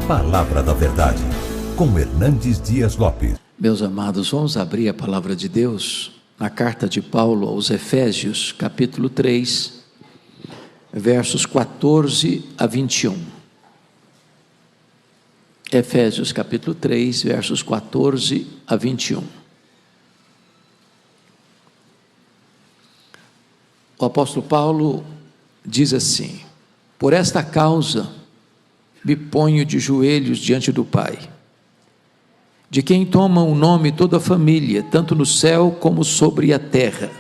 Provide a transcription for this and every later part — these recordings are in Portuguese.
Palavra da Verdade, com Hernandes Dias Lopes. Meus amados, vamos abrir a palavra de Deus na carta de Paulo aos Efésios, capítulo 3, versos 14 a 21. Efésios, capítulo 3, versos 14 a 21. O apóstolo Paulo diz assim: por esta causa me ponho de joelhos diante do Pai, de quem toma o nome toda a família, tanto no céu como sobre a terra,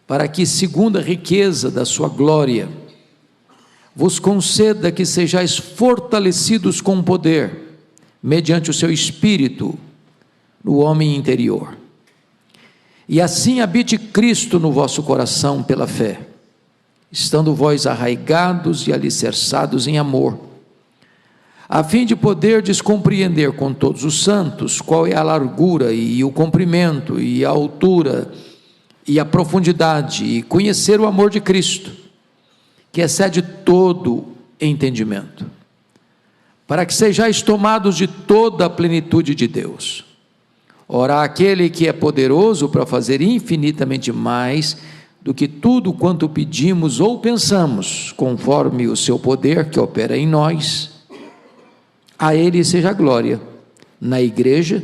para que, segundo a riqueza da sua glória, vos conceda que sejais fortalecidos com poder, mediante o seu Espírito, no homem interior. E assim habite Cristo no vosso coração pela fé, estando vós arraigados e alicerçados em amor, a fim de poderdes compreender com todos os santos qual é a largura e o comprimento e a altura e a profundidade, e conhecer o amor de Cristo, que excede todo entendimento, para que sejais tomados de toda a plenitude de Deus. Ora, aquele que é poderoso para fazer infinitamente mais do que tudo quanto pedimos ou pensamos, conforme o seu poder que opera em nós, a ele seja a glória, na igreja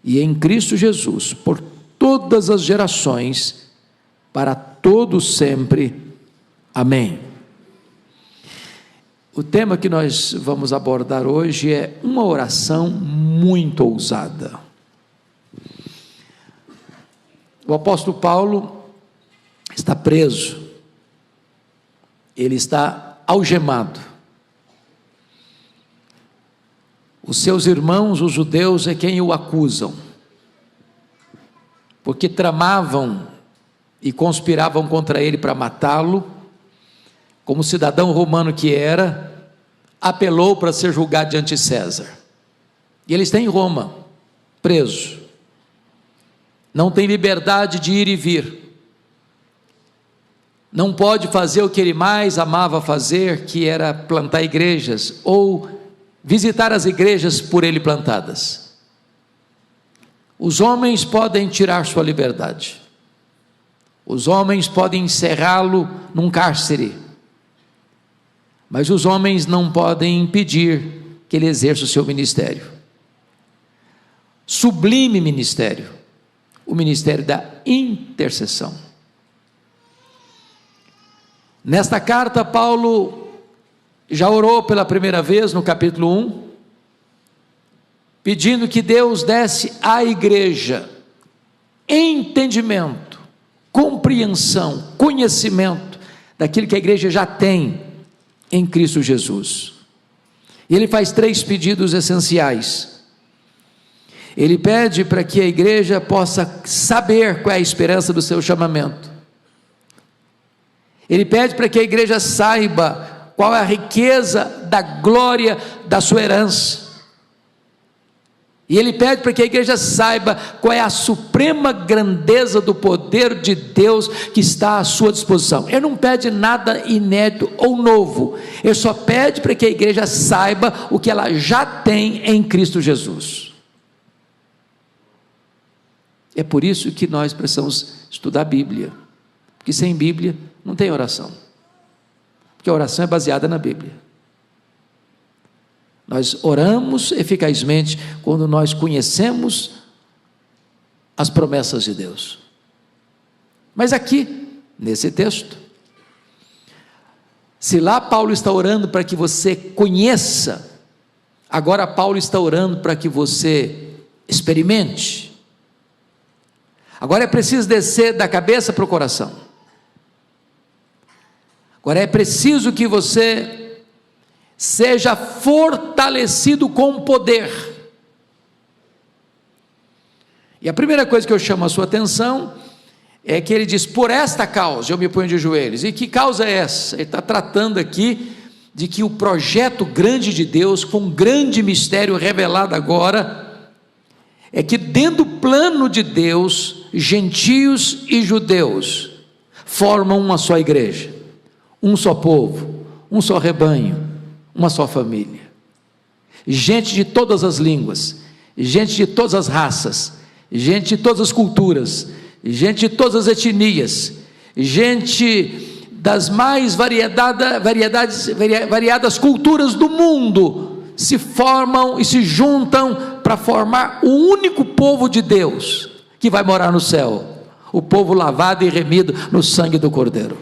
e em Cristo Jesus, por todas as gerações, para todos sempre. Amém. O tema que nós vamos abordar hoje é uma oração muito ousada. O apóstolo Paulo está preso, ele está algemado. Os seus irmãos, os judeus, é quem o acusam, porque tramavam e conspiravam contra ele para matá-lo. Como cidadão romano que era, apelou para ser julgado diante de César, e ele está em Roma, preso, não tem liberdade de ir e vir, não pode fazer o que ele mais amava fazer, que era plantar igrejas, ou visitar as igrejas por ele plantadas. Os homens podem tirar sua liberdade, os homens podem encerrá-lo num cárcere, mas os homens não podem impedir que ele exerça o seu ministério, sublime ministério, o ministério da intercessão. Nesta carta, Paulo já orou pela primeira vez no capítulo 1, pedindo que Deus desse à igreja entendimento, compreensão, conhecimento daquilo que a igreja já tem em Cristo Jesus. E ele faz 3 pedidos essenciais. Ele pede para que a igreja possa saber qual é a esperança do seu chamamento. Ele pede para que a igreja saiba qual é a riqueza da glória da sua herança. E ele pede para que a igreja saiba qual é a suprema grandeza do poder de Deus que está à sua disposição. Ele não pede nada inédito ou novo, ele só pede para que a igreja saiba o que ela já tem em Cristo Jesus. É por isso que nós precisamos estudar a Bíblia, porque sem Bíblia não tem oração, porque a oração é baseada na Bíblia. Nós oramos eficazmente quando nós conhecemos as promessas de Deus. Mas aqui, nesse texto, se lá Paulo está orando para que você conheça, agora Paulo está orando para que você experimente. Agora é preciso descer da cabeça para o coração. Agora é preciso que você seja fortalecido com poder. E a primeira coisa que eu chamo a sua atenção é que ele diz: por esta causa eu me ponho de joelhos. E que causa é essa? Ele está tratando aqui de que o projeto grande de Deus, com um grande mistério revelado agora, é que dentro do plano de Deus, gentios e judeus formam uma só igreja, um só povo, um só rebanho, uma só família. gente de todas as línguas, gente de todas as raças, gente de todas as culturas, gente de todas as etnias, gente das mais variadas culturas do mundo, se formam e se juntam para formar o único povo de Deus, que vai morar no céu, o povo lavado e remido no sangue do Cordeiro.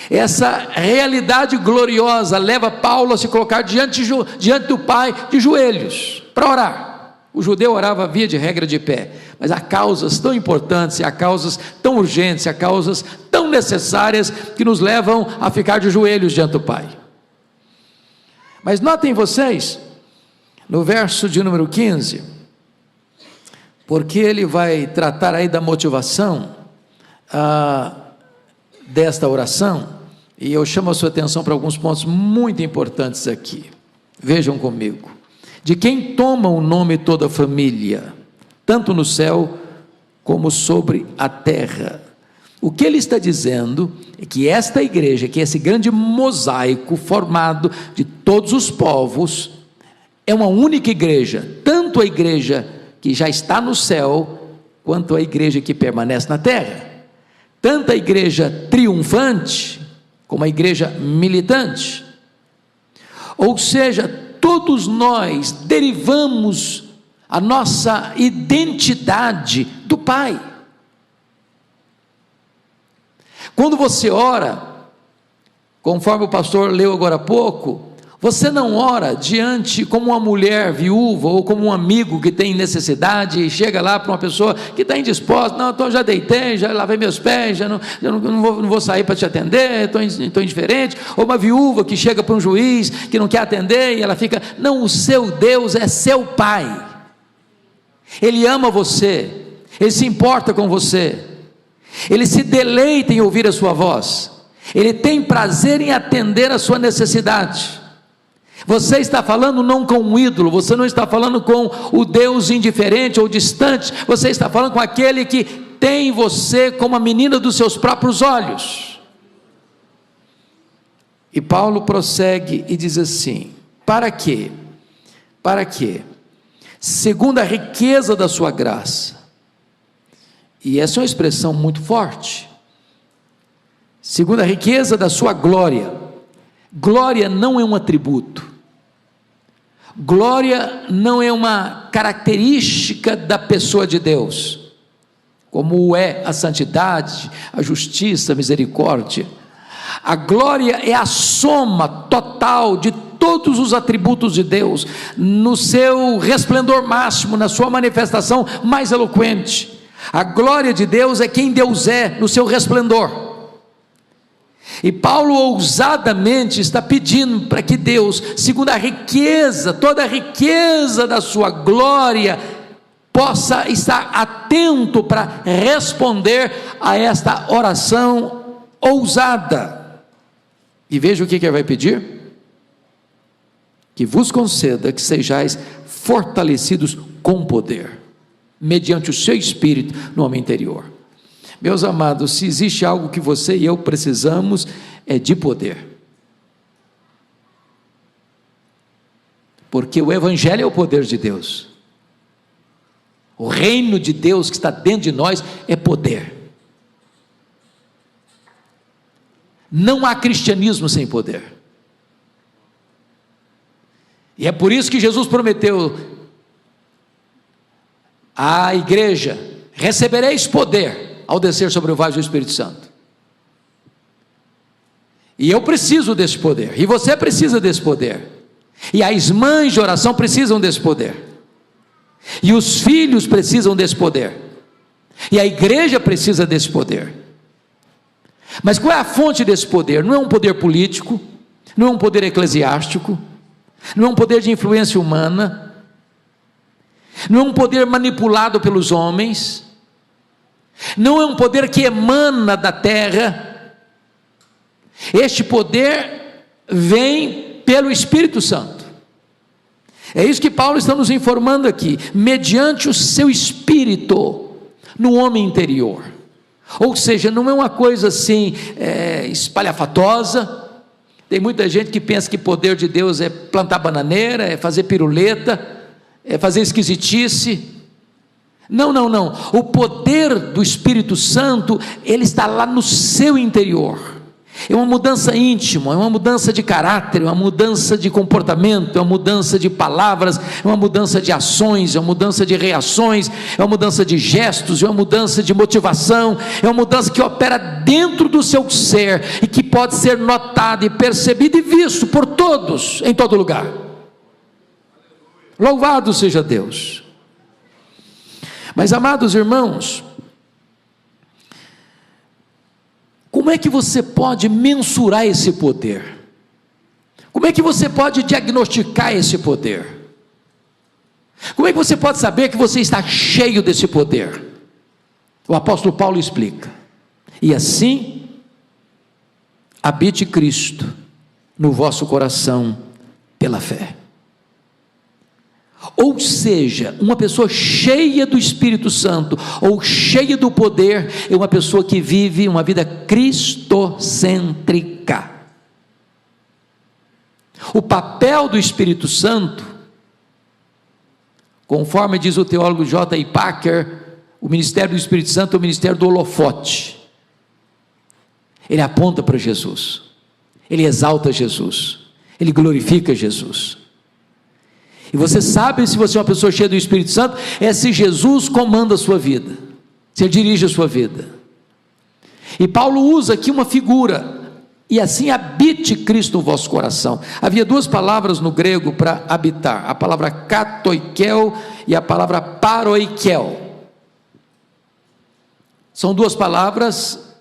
Essa realidade gloriosa leva Paulo a se colocar diante do Pai de joelhos, para orar. O judeu orava via de regra de pé, mas há causas tão importantes, há causas tão urgentes, há causas tão necessárias que nos levam a ficar de joelhos diante do Pai. Mas notem vocês, no verso de número 15, porque ele vai tratar aí da motivação desta oração, e eu chamo a sua atenção para alguns pontos muito importantes aqui. Vejam comigo: de quem toma o nome toda a família, tanto no céu como sobre a terra. O que ele está dizendo é que esta igreja, que é esse grande mosaico formado de todos os povos, é uma única igreja, tanto a igreja que já está no céu, quanto a igreja que permanece na terra, tanto a igreja triunfante, como a igreja militante. Ou seja, todos nós derivamos a nossa identidade do Pai. Quando você ora, conforme o pastor leu agora há pouco, você não ora diante como uma mulher viúva ou como um amigo que tem necessidade e chega lá para uma pessoa que está indisposta: não, eu já deitei, já lavei meus pés, já não vou sair para te atender, estou indiferente. Ou uma viúva que chega para um juiz que não quer atender e ela fica: não, o seu Deus é seu Pai, Ele ama você, Ele se importa com você, Ele se deleita em ouvir a sua voz, Ele tem prazer em atender a sua necessidade. Você está falando não com um ídolo, você não está falando com o Deus indiferente ou distante, você está falando com aquele que tem você como a menina dos seus próprios olhos. E Paulo prossegue e diz assim: para quê? Para quê? Segundo a riqueza da sua graça. E essa é uma expressão muito forte. Segundo a riqueza da sua glória. Glória não é um atributo, glória não é uma característica da pessoa de Deus, como é a santidade, a justiça, a misericórdia. A glória é a soma total de todos os atributos de Deus, no seu resplendor máximo, na sua manifestação mais eloquente. A glória de Deus é quem Deus é no seu resplendor. E Paulo ousadamente está pedindo para que Deus, segundo a riqueza, toda a riqueza da sua glória, possa estar atento para responder a esta oração ousada. E veja o que ele vai pedir: que vos conceda que sejais fortalecidos com poder, mediante o seu Espírito no homem interior. Meus amados, se existe algo que você e eu precisamos, é de poder, porque o Evangelho é o poder de Deus, o reino de Deus que está dentro de nós é poder. Não há cristianismo sem poder, e é por isso que Jesus prometeu à igreja: recebereis poder ao descer sobre o vós do Espírito Santo. E eu preciso desse poder, e você precisa desse poder, e as mães de oração precisam desse poder, e os filhos precisam desse poder, e a igreja precisa desse poder. Mas qual é a fonte desse poder? Não é um poder político, não é um poder eclesiástico, não é um poder de influência humana, não é um poder manipulado pelos homens, não é um poder que emana da terra. Este poder vem pelo Espírito Santo. É isso que Paulo está nos informando aqui: mediante o seu Espírito no homem interior. Ou seja, não é uma coisa assim espalhafatosa, Tem muita gente que pensa que poder de Deus é plantar bananeira, é fazer piruleta, é fazer esquisitice. Não, não, não. O poder do Espírito Santo, ele está lá no seu interior. É uma mudança íntima, é uma mudança de caráter, é uma mudança de comportamento, é uma mudança de palavras, é uma mudança de ações, é uma mudança de reações, é uma mudança de gestos, é uma mudança de motivação, é uma mudança que opera dentro do seu ser e que pode ser notada e percebida e visto por todos, em todo lugar. Louvado seja Deus. Mas, amados irmãos, como é que você pode mensurar esse poder? Como é que você pode diagnosticar esse poder? Como é que você pode saber que você está cheio desse poder? O apóstolo Paulo explica: e assim habite Cristo no vosso coração pela fé. Ou seja, uma pessoa cheia do Espírito Santo, ou cheia do poder, é uma pessoa que vive uma vida cristocêntrica. O papel do Espírito Santo, conforme diz o teólogo J.I. Packer, o ministério do Espírito Santo é o ministério do holofote. Ele aponta para Jesus, ele exalta Jesus, ele glorifica Jesus. E você sabe, se você é uma pessoa cheia do Espírito Santo, é se Jesus comanda a sua vida, se ele dirige a sua vida. E Paulo usa aqui uma figura: e assim habite Cristo no vosso coração. Havia duas palavras no grego para habitar, a palavra katoikel e a palavra paroikel. São duas palavras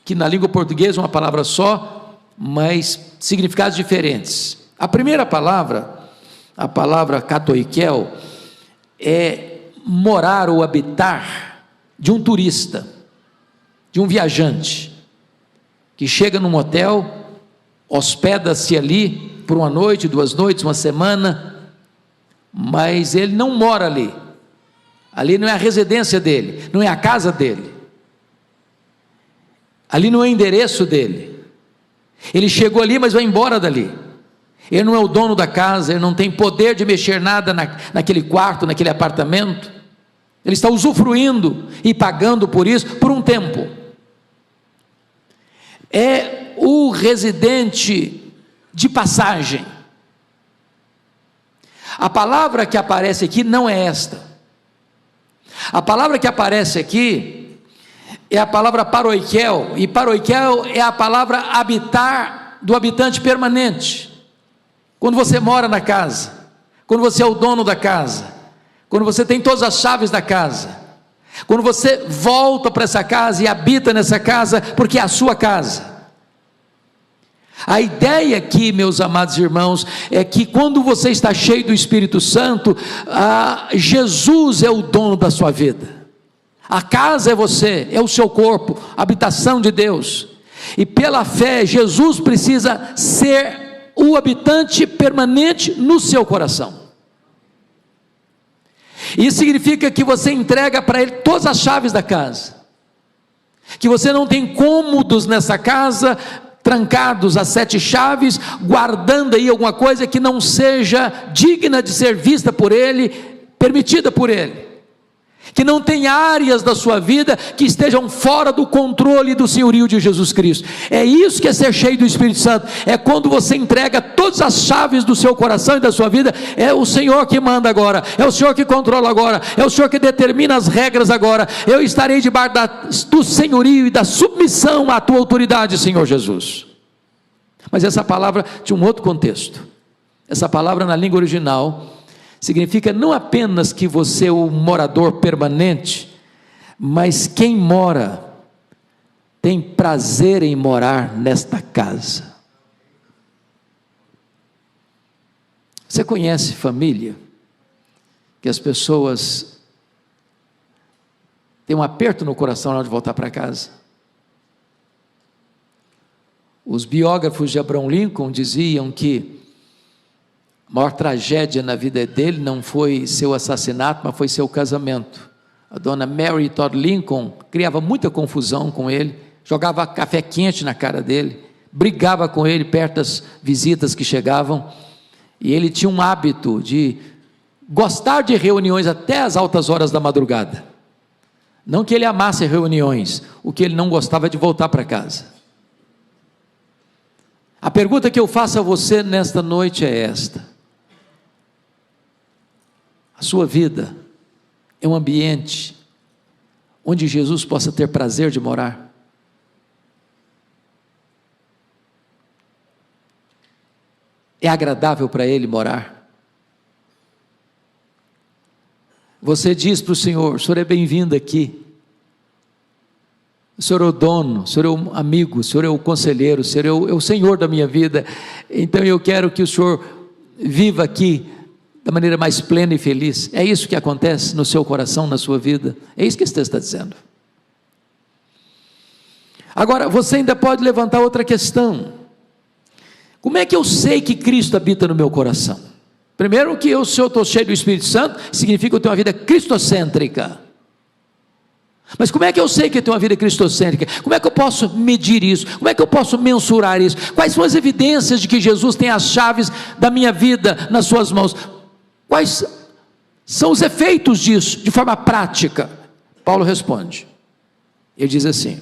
que na língua portuguesa é uma palavra só, mas significados diferentes. A primeira palavra, a palavra katoikel, é morar ou habitar de um turista, de um viajante, que chega num hotel, hospeda-se ali por uma noite, 2 noites, uma semana, mas ele não mora ali. Ali não é a residência dele, não é a casa dele, ali não é o endereço dele. Ele chegou ali, mas vai embora dali. Ele não é o dono da casa, ele não tem poder de mexer nada naquele quarto, naquele apartamento. Ele está usufruindo e pagando por isso por um tempo. É o residente de passagem. A palavra que aparece aqui não é esta. A palavra que aparece aqui é a palavra paroikel, e paroikel é a palavra habitar do habitante permanente. Quando você mora na casa, quando você é o dono da casa, quando você tem todas as chaves da casa, quando você volta para essa casa e habita nessa casa, porque é a sua casa. A ideia aqui, meus amados irmãos, é que quando você está cheio do Espírito Santo, Jesus é o dono da sua vida. A casa é você, é o seu corpo, a habitação de Deus. E pela fé, Jesus precisa ser o habitante permanente no seu coração. Isso significa que você entrega para ele todas as chaves da casa, que você não tem cômodos nessa casa, trancados a 7 chaves, guardando aí alguma coisa que não seja digna de ser vista por ele, permitida por ele, que não tem áreas da sua vida que estejam fora do controle do senhorio de Jesus Cristo. É isso que é ser cheio do Espírito Santo, é quando você entrega todas as chaves do seu coração e da sua vida. É o Senhor que manda agora, é o Senhor que controla agora, é o Senhor que determina as regras agora. Eu estarei debaixo do senhorio e da submissão à tua autoridade, Senhor Jesus. Mas essa palavra tinha um outro contexto. Essa palavra na língua original significa não apenas que você é o morador permanente, mas quem mora tem prazer em morar nesta casa. Você conhece família que as pessoas têm um aperto no coração na hora de voltar para casa? Os biógrafos de Abraham Lincoln diziam que a maior tragédia na vida dele não foi seu assassinato, mas foi seu casamento. A dona Mary Todd Lincoln criava muita confusão com ele, jogava café quente na cara dele, brigava com ele perto das visitas que chegavam, e ele tinha um hábito de gostar de reuniões até as altas horas da madrugada. Não que ele amasse reuniões, o que ele não gostava é de voltar para casa. A pergunta que eu faço a você nesta noite é esta: a sua vida é um ambiente onde Jesus possa ter prazer de morar? É agradável para Ele morar? Você diz para o Senhor: Senhor é bem-vindo aqui, o Senhor é o dono, o Senhor é o amigo, o Senhor é o conselheiro, o Senhor é o Senhor da minha vida, então eu quero que o Senhor viva aqui da maneira mais plena e feliz. É isso que acontece no seu coração, na sua vida? É isso que esse texto está dizendo. Agora, você ainda pode levantar outra questão: como é que eu sei que Cristo habita no meu coração? Primeiro, que eu, se eu estou cheio do Espírito Santo, significa que eu tenho uma vida cristocêntrica. Mas como é que eu sei que eu tenho uma vida cristocêntrica? Como é que eu posso medir isso? Como é que eu posso mensurar isso? Quais são as evidências de que Jesus tem as chaves da minha vida nas suas mãos? Quais são os efeitos disso, de forma prática? Paulo responde, ele diz assim: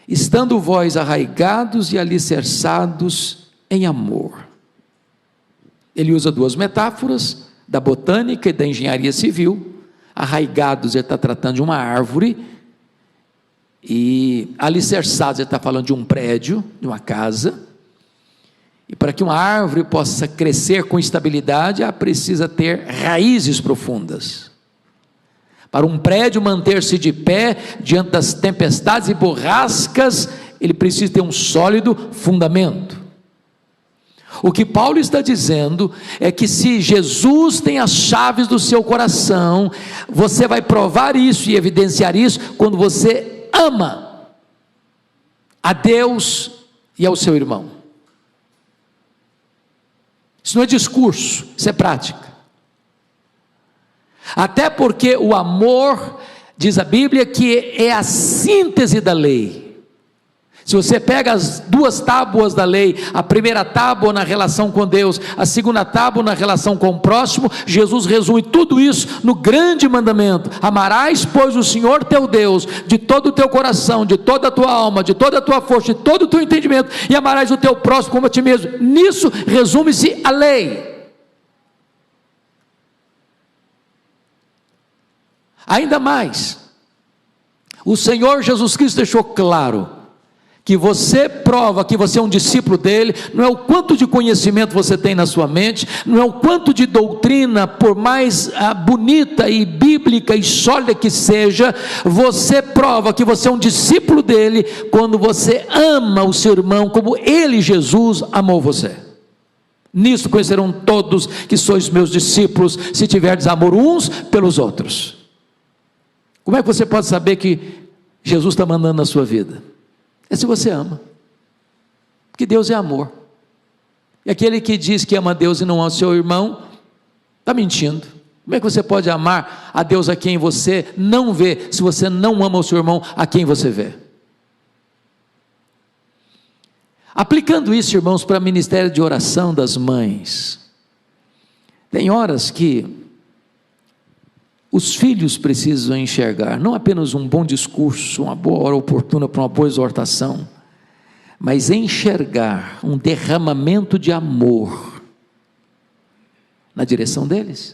estando vós arraigados e alicerçados em amor. Ele usa duas metáforas, da botânica e da engenharia civil. Arraigados, ele está tratando de uma árvore, e alicerçados, ele está falando de um prédio, de uma casa. E para que uma árvore possa crescer com estabilidade, ela precisa ter raízes profundas. Para um prédio manter-se de pé diante das tempestades e borrascas, ele precisa ter um sólido fundamento. O que Paulo está dizendo é que se Jesus tem as chaves do seu coração, você vai provar isso e evidenciar isso quando você ama a Deus e ao seu irmão. Isso não é discurso, isso é prática. Até porque o amor, diz a Bíblia, que é a síntese da lei. Se você pega as duas tábuas da lei, a primeira tábua na relação com Deus, a segunda tábua na relação com o próximo, Jesus resume tudo isso no grande mandamento: amarás, pois, o Senhor teu Deus de todo o teu coração, de toda a tua alma, de toda a tua força, de todo o teu entendimento, e amarás o teu próximo como a ti mesmo. Nisso resume-se a lei. Ainda mais, o Senhor Jesus Cristo deixou claro que você prova que você é um discípulo dele, não é o quanto de conhecimento você tem na sua mente, não é o quanto de doutrina, por mais bonita e bíblica e sólida que seja, você prova que você é um discípulo dele, quando você ama o seu irmão, como ele, Jesus, amou você. Nisso conhecerão todos que sois meus discípulos, se tiverdes amor uns pelos outros. Como é que você pode saber que Jesus está mandando na sua vida? É se você ama, porque Deus é amor, e aquele que diz que ama a Deus e não ama o seu irmão, está mentindo. Como é que você pode amar a Deus a quem você não vê, se você não ama o seu irmão a quem você vê? Aplicando isso, irmãos, para o ministério de oração das mães, tem horas que os filhos precisam enxergar, não apenas um bom discurso, uma boa hora oportuna para uma boa exortação, mas enxergar um derramamento de amor na direção deles.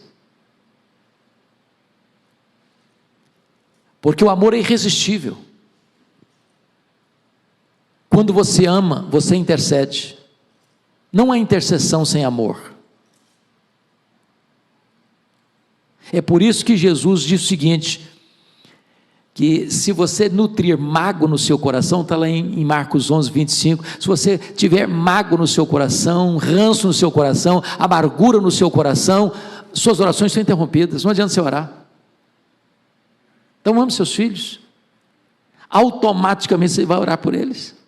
Porque o amor é irresistível. Quando você ama, você intercede. Não há intercessão sem amor. É por isso que Jesus diz o seguinte, que se você nutrir mágoa no seu coração, está lá em Marcos 11, 25, se você tiver mágoa no seu coração, ranço no seu coração, amargura no seu coração, suas orações são interrompidas, não adianta você orar. Então ame seus filhos, automaticamente você vai orar por eles.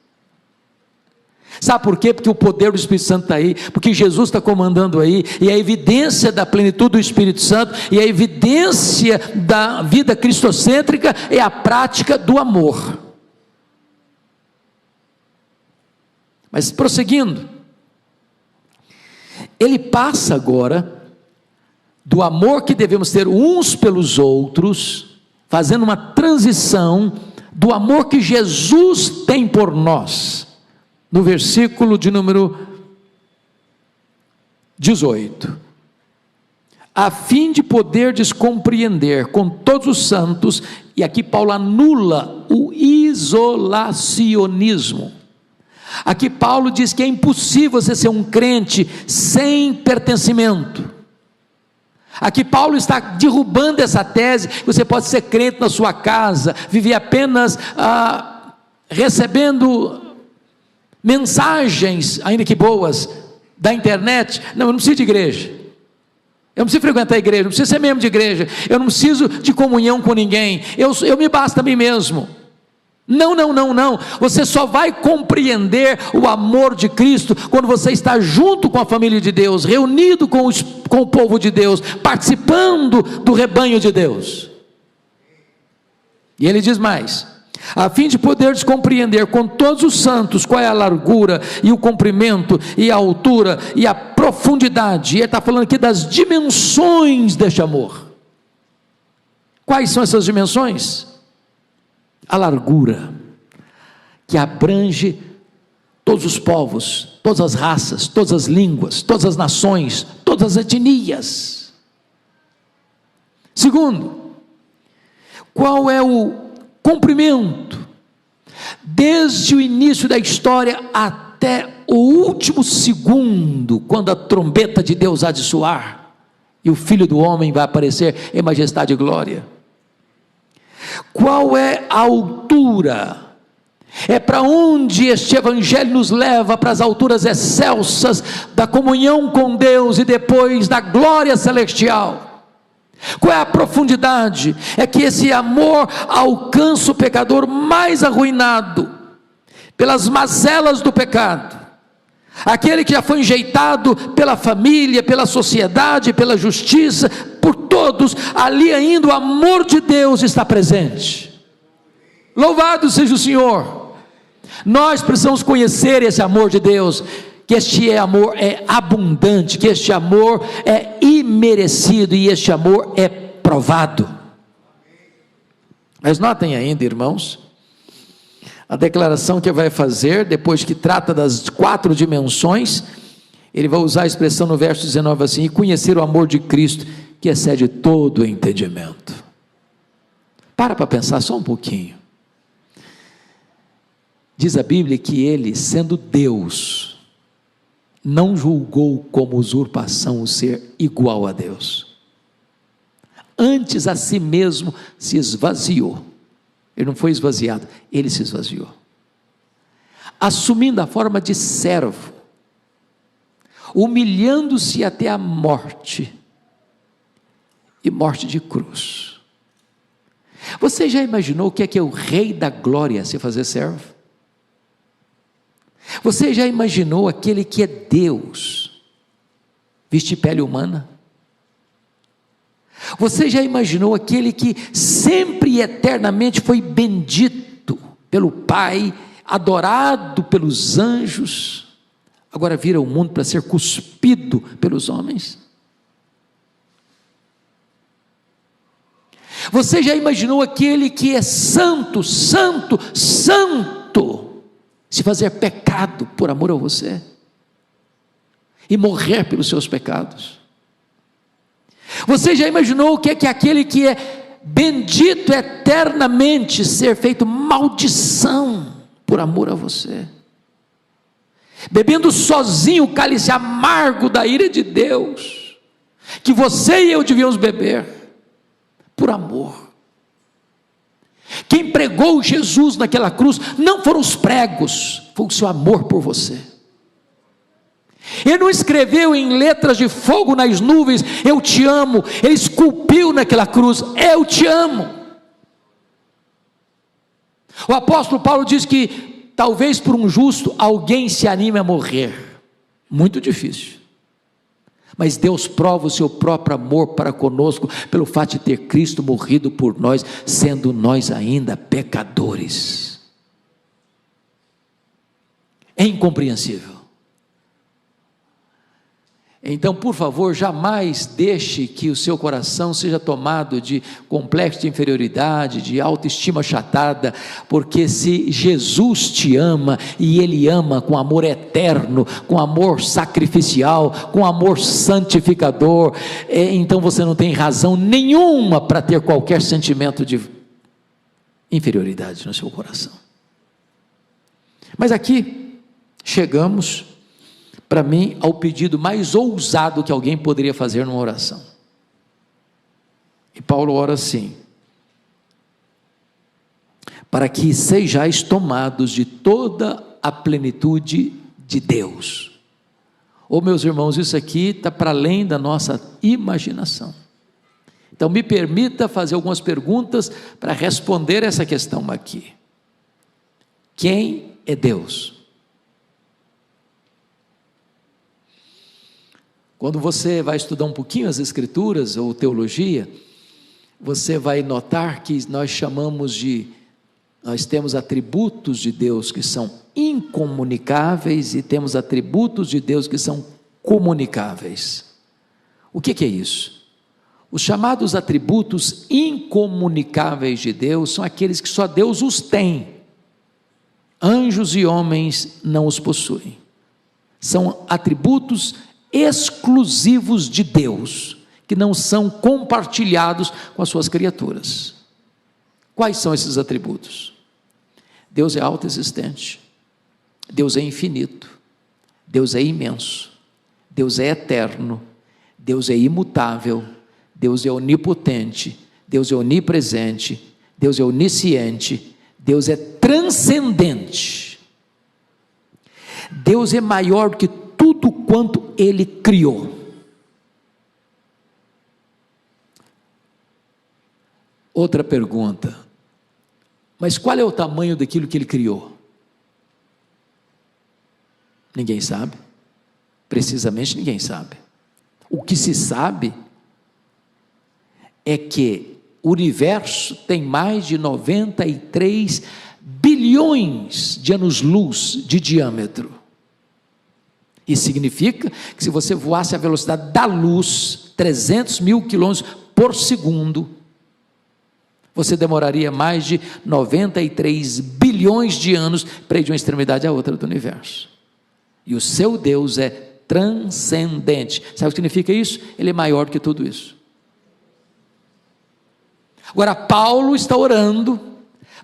Sabe por quê? Porque o poder do Espírito Santo está aí, porque Jesus está comandando aí, e a evidência da plenitude do Espírito Santo, e a evidência da vida cristocêntrica é a prática do amor. Mas prosseguindo, ele passa agora do amor que devemos ter uns pelos outros, fazendo uma transição do amor que Jesus tem por nós, no versículo de número 18, a fim de poderdes compreender com todos os santos, e aqui Paulo anula o isolacionismo. Aqui Paulo diz que é impossível você ser um crente sem pertencimento. Aqui Paulo está derrubando essa tese que você pode ser crente na sua casa, viver apenas recebendo mensagens, ainda que boas, da internet. Não, eu não preciso de igreja, eu não preciso frequentar a igreja, não preciso ser membro de igreja, eu não preciso de comunhão com ninguém, eu me basto a mim mesmo. Não, você só vai compreender o amor de Cristo quando você está junto com a família de Deus, reunido com o povo de Deus, participando do rebanho de Deus. E ele diz mais: a fim de poderes compreender com todos os santos qual é a largura e o comprimento e a altura e a profundidade. E ele está falando aqui das dimensões deste amor. Quais são essas dimensões? A largura, que abrange todos os povos, todas as raças, todas as línguas, todas as nações, todas as etnias. Segundo, qual é o comprimento? Desde o início da história até o último segundo, quando a trombeta de Deus há de soar e o Filho do Homem vai aparecer em majestade e glória. Qual é a altura? É para onde este evangelho nos leva, para as alturas excelsas da comunhão com Deus e depois da glória celestial. Qual é a profundidade? É que esse amor alcança o pecador mais arruinado pelas mazelas do pecado, aquele que já foi enjeitado pela família, pela sociedade, pela justiça, por todos. Ali ainda o amor de Deus está presente. Louvado seja o Senhor. Nós precisamos conhecer esse amor de Deus, que este amor é abundante, que este amor é imerecido e este amor é provado. Mas notem ainda, irmãos, a declaração que vai fazer, depois que trata das 4 dimensões, ele vai usar a expressão no verso 19 assim: e conhecer o amor de Cristo, que excede todo o entendimento. Para pensar só um pouquinho. Diz a Bíblia que ele, sendo Deus, não julgou como usurpação o ser igual a Deus. Antes a si mesmo se esvaziou. Ele não foi esvaziado, ele se esvaziou, assumindo a forma de servo, humilhando-se até a morte, e morte de cruz. Você já imaginou o que é o Rei da Glória se fazer servo? Você já imaginou aquele que é Deus vestir pele humana? Você já imaginou aquele que sempre e eternamente foi bendito pelo Pai, adorado pelos anjos, agora vira o mundo para ser cuspido pelos homens? Você já imaginou aquele que é santo, santo, santo, se fazer pecado por amor a você e morrer pelos seus pecados? Você já imaginou o que é aquele que é bendito eternamente ser feito maldição por amor a você, bebendo sozinho o cálice amargo da ira de Deus, que você e eu devíamos beber, por amor? Quem pregou Jesus naquela cruz não foram os pregos, foi o seu amor por você. Ele não escreveu em letras de fogo nas nuvens, eu te amo. Ele esculpiu naquela cruz, eu te amo. O apóstolo Paulo diz que talvez por um justo alguém se anime a morrer, muito difícil, mas Deus prova o seu próprio amor para conosco, pelo fato de ter Cristo morrido por nós, sendo nós ainda pecadores. é incompreensível. Então, por favor, jamais deixe que o seu coração seja tomado de complexo de inferioridade, de autoestima achatada, porque se Jesus te ama, e Ele ama com amor eterno, com amor sacrificial, com amor santificador, então você não tem razão nenhuma para ter qualquer sentimento de inferioridade no seu coração. Mas aqui chegamos, para mim, ao pedido mais ousado que alguém poderia fazer numa oração. E Paulo ora assim: para que sejais tomados de toda a plenitude de Deus. Ô meus irmãos, isso aqui está para além da nossa imaginação. Então me permita fazer algumas perguntas para responder essa questão aqui. Quem é Deus? Quando você vai estudar um pouquinho as Escrituras ou teologia, você vai notar que nós temos atributos de Deus que são incomunicáveis e temos atributos de Deus que são comunicáveis. O que é isso? Os chamados atributos incomunicáveis de Deus são aqueles que só Deus os tem. Anjos e homens não os possuem. São atributos exclusivos de Deus, que não são compartilhados com as suas criaturas. Quais são esses atributos? Deus é autoexistente, Deus é infinito, Deus é imenso, Deus é eterno, Deus é imutável, Deus é onipotente, Deus é onipresente, Deus é onisciente, Deus é transcendente. Deus é maior do que tudo quanto Ele criou. Outra pergunta: mas qual é o tamanho daquilo que Ele criou? Ninguém sabe, precisamente ninguém sabe. O que se sabe é que o universo tem mais de 93 bilhões de anos-luz de diâmetro. Isso significa que se você voasse a velocidade da luz, 300 mil quilômetros por segundo, você demoraria mais de 93 bilhões de anos para ir de uma extremidade à outra do universo. E o seu Deus é transcendente. Sabe o que significa isso? Ele é maior do que tudo isso. Agora, Paulo está orando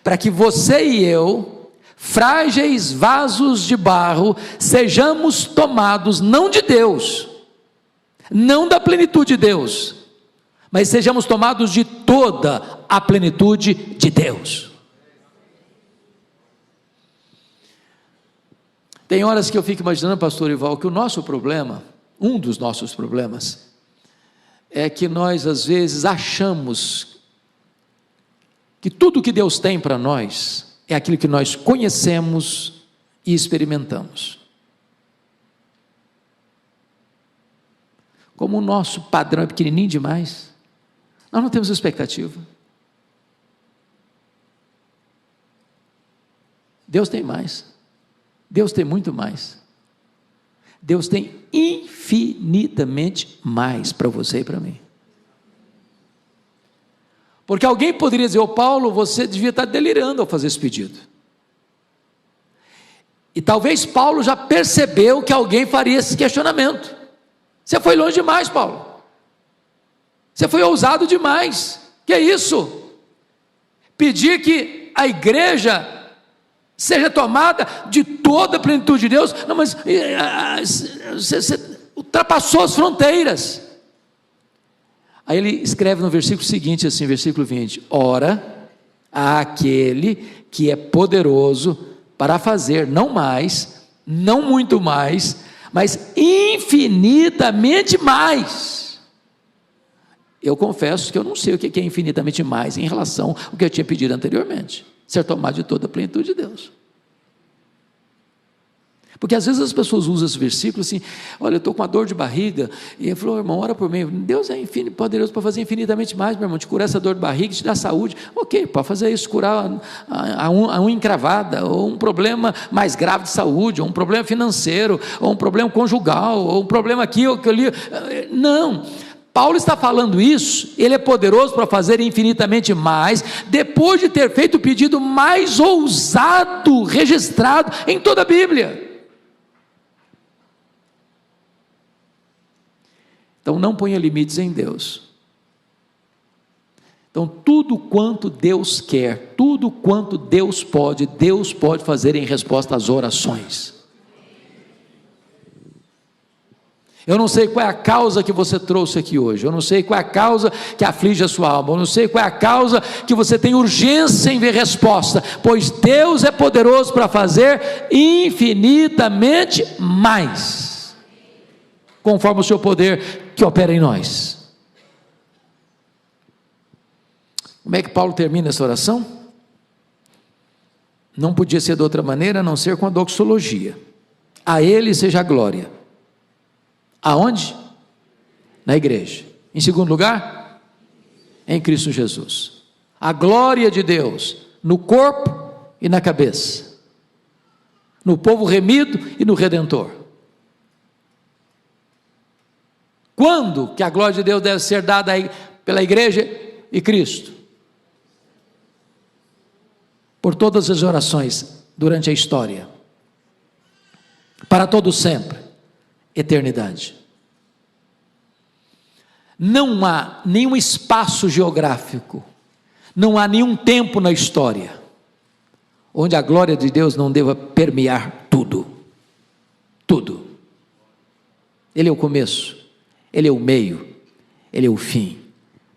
para que você e eu, frágeis vasos de barro, sejamos tomados não de Deus, não da plenitude de Deus, mas sejamos tomados de toda a plenitude de Deus. Tem horas que eu fico imaginando, pastor Ival, que o nosso problema, um dos nossos problemas, é que nós às vezes achamos que tudo que Deus tem para nós é aquilo que nós conhecemos e experimentamos. Como o nosso padrão é pequenininho demais, nós não temos expectativa. Deus tem mais. Deus tem muito mais. Deus tem infinitamente mais para você e para mim. Porque alguém poderia dizer: ô Paulo, você devia estar delirando ao fazer esse pedido. E talvez Paulo já percebeu que alguém faria esse questionamento. Você foi longe demais, Paulo. Você foi ousado demais. Que é isso? Pedir que a igreja seja tomada de toda a plenitude de Deus? Não, mas você ultrapassou as fronteiras. Aí ele escreve no versículo seguinte, assim, versículo 20: ora, àquele que é poderoso para fazer, não mais, não muito mais, mas infinitamente mais. Eu confesso que eu não sei o que é infinitamente mais em relação ao que eu tinha pedido anteriormente, ser tomado de toda a plenitude de Deus. Porque às vezes as pessoas usam esse versículo assim: olha, eu estou com uma dor de barriga, e ele falou: irmão, ora por mim. Deus é poderoso para fazer infinitamente mais, meu irmão, te curar essa dor de barriga, te dar saúde. Ok, para fazer isso, curar a unha encravada, ou um problema mais grave de saúde, ou um problema financeiro, ou um problema conjugal, ou um problema aqui ou ali. Não, Paulo está falando isso, ele é poderoso para fazer infinitamente mais, depois de ter feito o pedido mais ousado registrado em toda a Bíblia. Então não ponha limites em Deus. Então tudo quanto Deus quer, tudo quanto Deus pode fazer em resposta às orações. Eu não sei qual é a causa que você trouxe aqui hoje, eu não sei qual é a causa que aflige a sua alma, eu não sei qual é a causa que você tem urgência em ver resposta, pois Deus é poderoso para fazer infinitamente mais, conforme o seu poder que opera em nós. Como é que Paulo termina essa oração? Não podia ser de outra maneira a não ser com a doxologia: a Ele seja a glória. Aonde? Na igreja. Em segundo lugar, em Cristo Jesus. A glória de Deus no corpo e na cabeça, no povo remido e no Redentor. Quando que a glória de Deus deve ser dada pela igreja e Cristo? Por todas as orações durante a história, para todo sempre, eternidade. Não há nenhum espaço geográfico, não há nenhum tempo na história onde a glória de Deus não deva permear tudo. Tudo. Ele é o começo, Ele é o meio, Ele é o fim,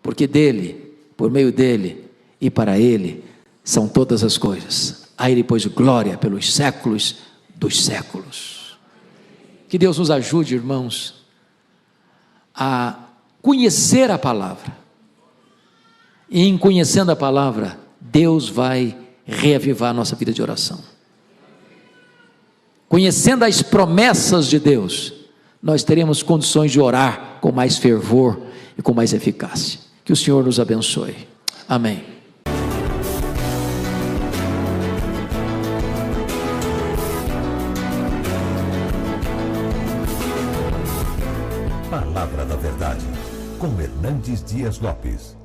porque dele, por meio dele e para ele são todas as coisas. A Ele pois glória pelos séculos dos séculos. Que Deus nos ajude, irmãos, a conhecer a palavra, e em conhecendo a palavra, Deus vai reavivar a nossa vida de oração. Conhecendo as promessas de Deus, nós teremos condições de orar com mais fervor e com mais eficácia. Que o Senhor nos abençoe. Amém. Palavra da Verdade, com Hernandes Dias Lopes.